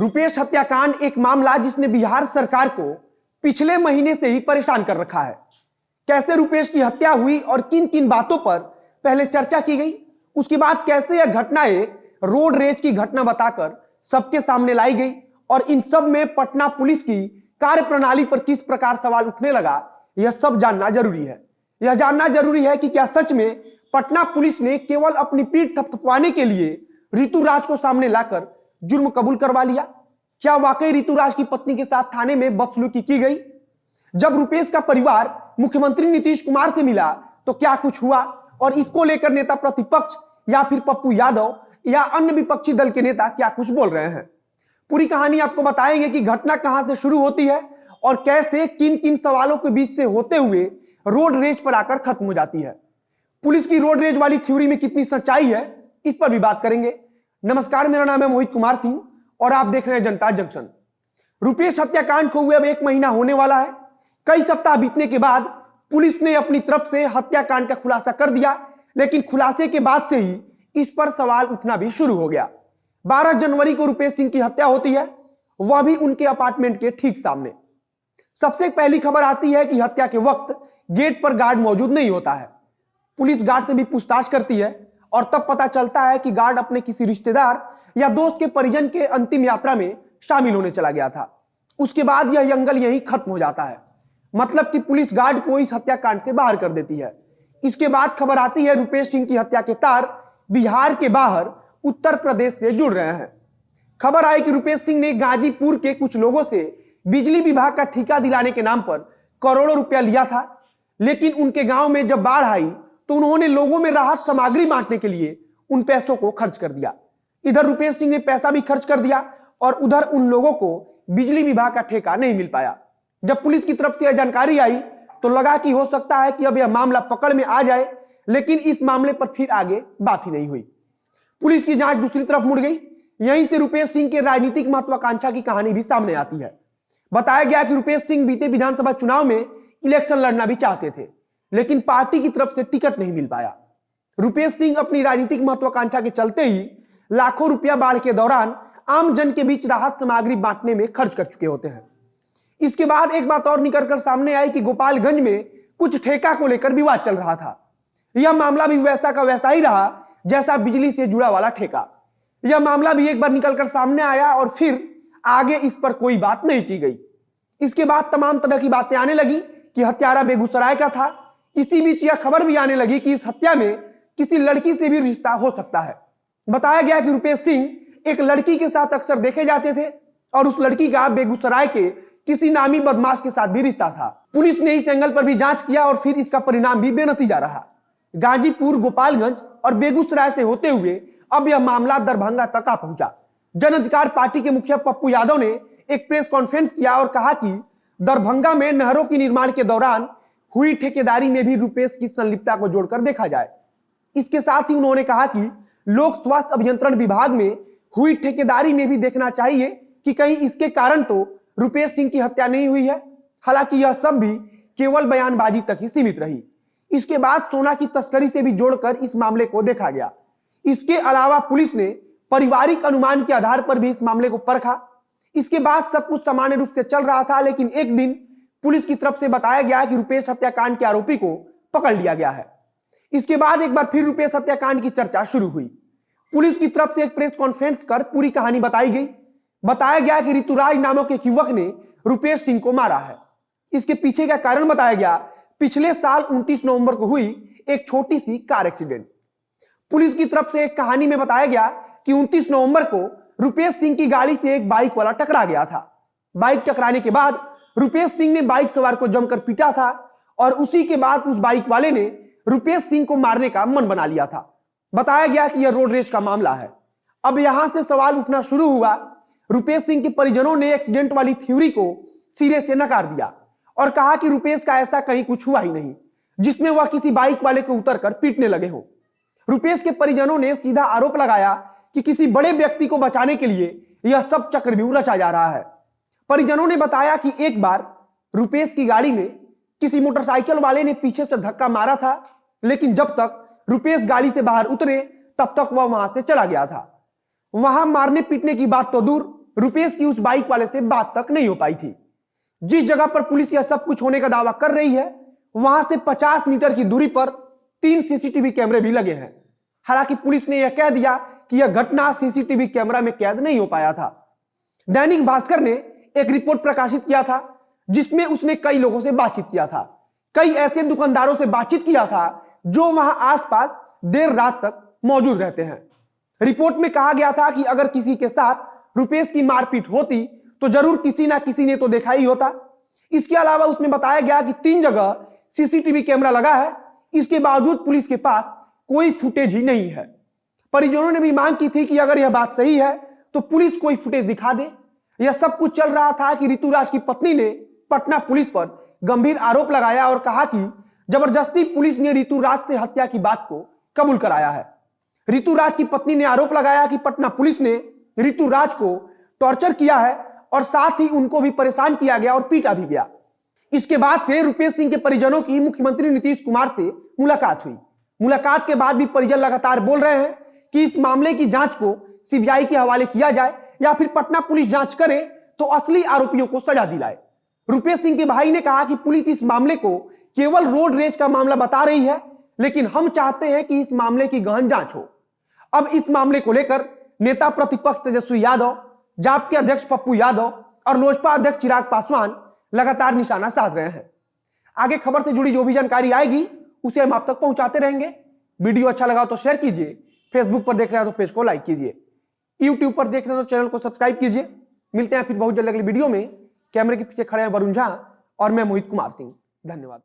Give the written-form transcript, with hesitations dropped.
रुपेश हत्याकांड एक मामला जिसने बिहार सरकार को पिछले महीने से ही परेशान कर रखा है। कैसे रुपेश की हत्या हुई और किन किन बातों पर पहले चर्चा की गई, उसके बाद कैसे यह घटना एक रोड रेज की घटना बताकर सबके सामने लाई गई और इन सब में पटना पुलिस की कार्यप्रणाली पर किस प्रकार सवाल उठने लगा, यह सब जानना जरूरी है। यह जानना जरूरी है कि क्या सच में पटना पुलिस ने केवल अपनी पीठ थपथपाने के लिए ऋतुराज को सामने लाकर जुर्म कबूल करवा लिया? क्या वाकई ऋतुराज की पत्नी के साथ थाने में बदसलूकी की गई? जब रुपेश का परिवार मुख्यमंत्री नीतीश कुमार से मिला तो क्या कुछ हुआ और इसको लेकर नेता प्रतिपक्ष या फिर पप्पू यादव या अन्य विपक्षी दल के नेता क्या कुछ बोल रहे हैं? पूरी कहानी आपको बताएंगे कि घटना कहां से शुरू होती है और कैसे किन किन सवालों के बीच से होते हुए रोड रेज पर आकर खत्म हो जाती है। पुलिस की रोड रेज वाली थ्योरी में कितनी सच्चाई है, इस पर भी बात करेंगे। नमस्कार, मेरा नाम है मोहित कुमार सिंह और आप देख रहे हैं जनता जंक्शन। रुपेश हत्याकांड को हुए अब 1 महीना होने वाला है। कई सप्ताह बीतने के बाद पुलिस ने अपनी तरफ से हत्याकांड का खुलासा कर दिया, लेकिन खुलासे के बाद से ही इस पर सवाल उठना भी शुरू हो गया। 12 जनवरी को रुपेश सिंह की हत्या होती है, वह भी उनके अपार्टमेंट के ठीक सामने। सबसे पहली खबर आती है कि हत्या के वक्त गेट पर गार्ड मौजूद नहीं होता है। पुलिस गार्ड से भी पूछताछ करती है और तब पता चलता है कि गार्ड अपने किसी रिश्तेदार या दोस्त के परिजन के अंतिम यात्रा में शामिल होने चला गया था। उसके बाद यह जंगल यहीं खत्म हो जाता है, मतलब कि पुलिस गार्ड को इस हत्याकांड से बाहर कर देती है। इसके बाद खबर आती है रुपेश सिंह की हत्या के तार बिहार के बाहर उत्तर प्रदेश से जुड़ रहे हैं। खबर आई कि रुपेश सिंह ने गाजीपुर के कुछ लोगों से बिजली विभाग का ठेका दिलाने के नाम पर करोड़ों रुपया लिया था, लेकिन उनके गांव में जब बाढ़ आई तो उन्होंने लोगों में राहत सामग्री बांटने के लिए उन पैसों को खर्च कर दिया। इधर रुपेश सिंह ने पैसा भी खर्च कर दिया और उधर उन लोगों को बिजली विभाग का ठेका नहीं मिल पाया। जब पुलिस की तरफ से यह जानकारी आई तो लगा कि हो सकता है कि अब यह मामला पकड़ में आ जाए, लेकिन इस मामले पर फिर आगे बात ही नहीं हुई। पुलिस की जांच दूसरी तरफ मुड़ गई। यहीं से रुपेश सिंह के राजनीतिक महत्वाकांक्षा की कहानी भी सामने आती है। बताया गया कि रुपेश सिंह बीते विधानसभा चुनाव में इलेक्शन लड़ना भी चाहते थे, लेकिन पार्टी की तरफ से टिकट नहीं मिल पाया। रुपेश सिंह अपनी राजनीतिक महत्वाकांक्षा के चलते ही लाखों रुपया बाढ़ के दौरान आम जन के बीच राहत सामग्री बांटने में खर्च कर चुके होते हैं। इसके बाद एक बात और निकलकर सामने आई कि गोपालगंज में कुछ ठेका को लेकर विवाद चल रहा था। यह मामला भी वैसा का वैसा ही रहा जैसा बिजली से जुड़ा वाला ठेका। यह मामला भी एक बार निकलकर सामने आया और फिर आगे इस पर कोई बात नहीं की गई। इसके बाद तमाम तरह की बातें आने लगी कि हत्यारा बेगूसराय का था। इसी बीच यह खबर भी आने लगी कि इस हत्या में किसी लड़की से भी रिश्ता हो सकता है। बताया गया कि रुपेश सिंह एक लड़की के साथ अक्सर देखे जाते थे और उस लड़की का बेगूसराय के किसी नामी बदमाश के साथ भी रिश्ता था। पुलिस ने इस एंगल पर भी जांच किया और फिर इसका परिणाम भी बेनतीजा रहा। गाजीपुर, गोपालगंज और बेगूसराय से होते हुए अब यह मामला दरभंगा तक आ पहुंचा। जन अधिकार पार्टी के मुखिया पप्पू यादव ने एक प्रेस कॉन्फ्रेंस किया और कहा कि दरभंगा में नहरों के निर्माण के दौरान हुई ठेकेदारी में भी रुपेश की संलिप्तता को जोड़कर देखा जाए। इसके साथ ही उन्होंने कहा कि लोक स्वास्थ्य अभियंत्रण विभाग में हुई ठेकेदारी में भी देखना चाहिए कि कहीं इसके कारण तो रुपेश सिंह की हत्या नहीं हुई है। हालांकि यह सब भी केवल बयानबाजी तक ही सीमित रही। इसके बाद सोना की तस्करी से भी जोड़कर इस मामले को देखा गया। इसके अलावा पुलिस ने पारिवारिक अनुमान के आधार पर भी इस मामले को परखा। इसके बाद सब कुछ सामान्य रूप से चल रहा था, लेकिन एक दिन पुलिस की तरफ से बताया गया कि रुपेश हत्याकांड के आरोपी को पकड़ लिया गया है। इसके बाद एक बार फिर रुपेश हत्याकांड की चर्चा शुरू हुई। पुलिस की तरफ से एक प्रेस कॉन्फ्रेंस कर पूरी कहानी बताई गई। बताया गया कि ऋतुराज नामक एक युवक ने रुपेश सिंह को मारा है। इसके पीछे का कारण बताया गया, पिछले साल 29 नवंबर को हुई एक छोटी सी कार एक्सीडेंट। पुलिस की तरफ से एक कहानी में बताया गया कि 29 नवंबर को रुपेश सिंह की गाड़ी से एक बाइक वाला टकरा गया था। बाइक टकराने के बाद रुपेश सिंह ने बाइक सवार को जमकर पीटा था और उसी के बाद उस बाइक वाले ने रुपेश सिंह को मारने का मन बना लिया था। बताया गया कि यह रोड रेज का मामला है। अब यहां से सवाल उठना शुरू हुआ। रुपेश सिंह के परिजनों ने एक्सीडेंट वाली थ्योरी को सिरे से नकार दिया और कहा कि रुपेश का ऐसा कहीं कुछ हुआ ही नहीं जिसमें वह किसी बाइक वाले को उतरकर पीटने लगे हो। रुपेश के परिजनों ने सीधा आरोप लगाया कि किसी बड़े व्यक्ति को बचाने के लिए यह सब चक्रव्यूह रचा जा रहा है। परिजनों ने बताया कि एक बार रुपेश की गाड़ी में किसी मोटरसाइकिल वाले ने पीछे से धक्का मारा था, लेकिन जब तक रुपेश गाड़ी से बाहर उतरे तब तक वह वहां से चला गया था। वहां मारने पीटने की बात तो दूर, रुपेश की उस बाइक वाले से बात तक नहीं हो पाई थी। जिस जगह पर पुलिस यह सब कुछ होने का दावा कर रही है, वहां से 50 मीटर की दूरी पर 3 सीसीटीवी कैमरे भी लगे हैं। हालांकि पुलिस ने यह कह दिया कि यह घटना सीसीटीवी कैमरा में कैद नहीं हो पाया था। दैनिक भास्कर ने एक रिपोर्ट प्रकाशित किया था, जिसमें उसने कई लोगों से बातचीत किया था, कई ऐसे दुकानदारों से बातचीत किया था जो वहां आसपास देर रात तक मौजूद रहते हैं। रिपोर्ट में कहा गया था कि अगर किसी के साथ रुपेश की मारपीट होती तो जरूर किसी ना किसी ने तो देखा ही होता। इसके अलावा उसमें बताया गया कि 3 जगह सीसीटीवी कैमरा लगा है, इसके बावजूद पुलिस के पास कोई फुटेज ही नहीं है। परिजनों ने भी मांग की थी कि अगर यह बात सही है तो पुलिस कोई फुटेज दिखा दे। यह सब कुछ चल रहा था कि ऋतुराज की पत्नी ने पटना पुलिस पर गंभीर आरोप लगाया और कहा कि जबरदस्ती पुलिस ने ऋतुराज से हत्या की बात को कबूल कराया है। ऋतुराज की पत्नी ने आरोप लगाया कि पटना पुलिस ने ऋतुराज को टॉर्चर किया है और साथ ही उनको भी परेशान किया गया और पीटा भी गया। इसके बाद से रुपेश सिंह के परिजनों की मुख्यमंत्री नीतीश कुमार से मुलाकात हुई। मुलाकात के बाद भी परिजन लगातार बोल रहे हैं कि इस मामले की जांच को सीबीआई के हवाले किया जाए या फिर पटना पुलिस जांच करे तो असली आरोपियों को सजा दिलाए। रुपेश सिंह के भाई ने कहा कि पुलिस इस मामले को केवल रोड रेज का मामला बता रही है, लेकिन हम चाहते हैं कि इस मामले की गहन जांच हो। अब इस मामले को लेकर नेता प्रतिपक्ष तेजस्वी यादव, जाप के अध्यक्ष पप्पू यादव और लोजपा अध्यक्ष चिराग पासवान लगातार निशाना साध रहे हैं। आगे खबर से जुड़ी जो भी जानकारी आएगी उसे हम आप तक पहुंचाते रहेंगे। वीडियो अच्छा लगा तो शेयर कीजिए, फेसबुक पर देख रहे हैं तो पेज को लाइक कीजिए, यूट्यूब पर देख रहे हैं तो चैनल को सब्सक्राइब कीजिए। मिलते हैं फिर बहुत जल्द अगली वीडियो में। कैमरे के पीछे खड़े हैं वरुण झा और मैं मोहित कुमार सिंह। धन्यवाद।